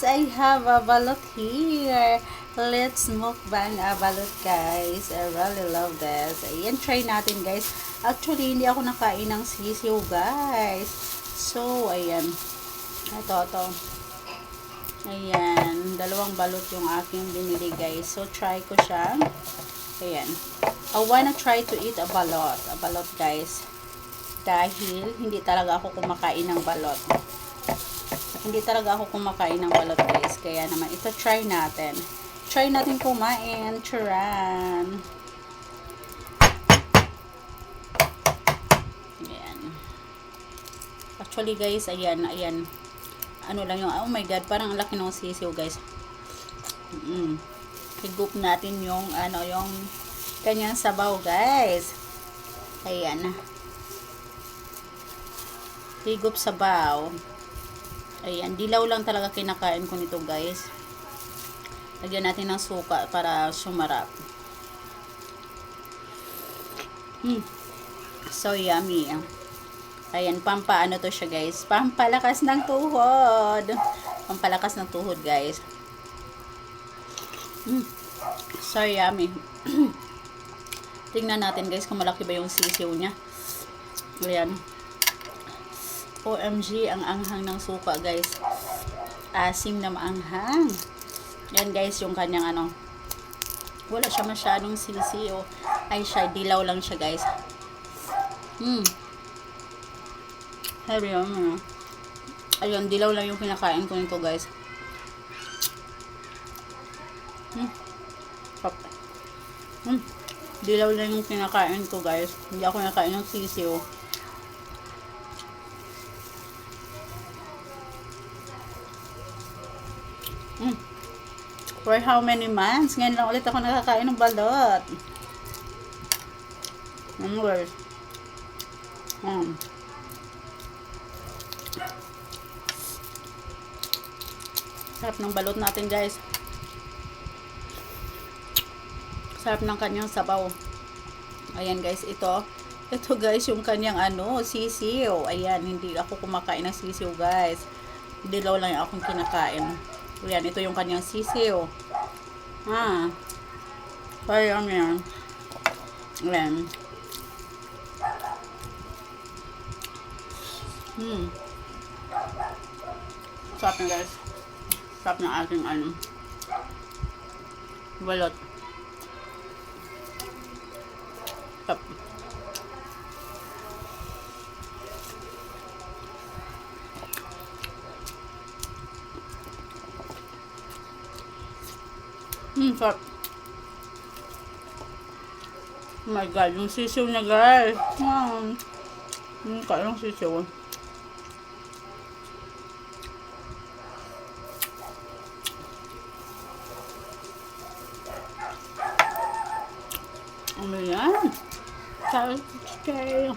I have a balot here. Let's mukbang a balot, guys. I really love this. Ayan, try natin, guys. Actually, hindi ako nakain ng sisiw, guys. So, ayan. Ito. Ayan, dalawang balot yung aking binili, guys. So, try ko siya. Ayan. I wanna try to eat a balot. A balot, guys. Dahil, hindi talaga ako kumakain ng balot. Hindi talaga ako kumakain ng balot, guys. Kaya naman, ito try natin. Try natin kumain. Charan. Ayan. Actually, guys, ayan. Ano lang yung, oh my God, parang ang laki ng sisiw, guys. Higup natin yung, yung kanyang sabaw, guys. Ayan. Higup sabaw. Ayan, dilaw lang talaga kinakain ko nito, guys. Lagyan natin ng suka para sumarap. So yummy. Ayan, pampaano to siya, guys. Pampalakas ng tuhod. Pampalakas ng tuhod, guys. So yummy. Tingnan natin, guys, kung malaki ba yung sisiw niya. Ayan. OMG, ang anghang ng suka, guys. Asim na maanghang. Yan, guys, yung kanyang wala siya masyadong sisiyo. Ay, siya, dilaw lang siya, guys. Heavy yun. Ayun, dilaw lang yung kinakain ko nito, guys. Dilaw lang yung kinakain ko, guys. Hindi ako nakain ng sisiyo. For how many months? Ngayon lang ulit ako nakakain ng balot. Guys. Sarap ng balot natin, guys. Sarap ng kanyang sabaw. Ayan, guys, ito. Ito, guys, yung kanyang sisiw. Ayan, hindi ako kumakain ng sisiw, guys. Dilaw lang yung akong kinakain. Ayan, ito yung kanyang sisiw. Parang yan. Ayan. Sarap na, guys. Sarap ng ating balot. Sarap. Sarap. Oh my God, yung sisiw niya, guys. Kaya yung sisiw. Ano yan? Kaya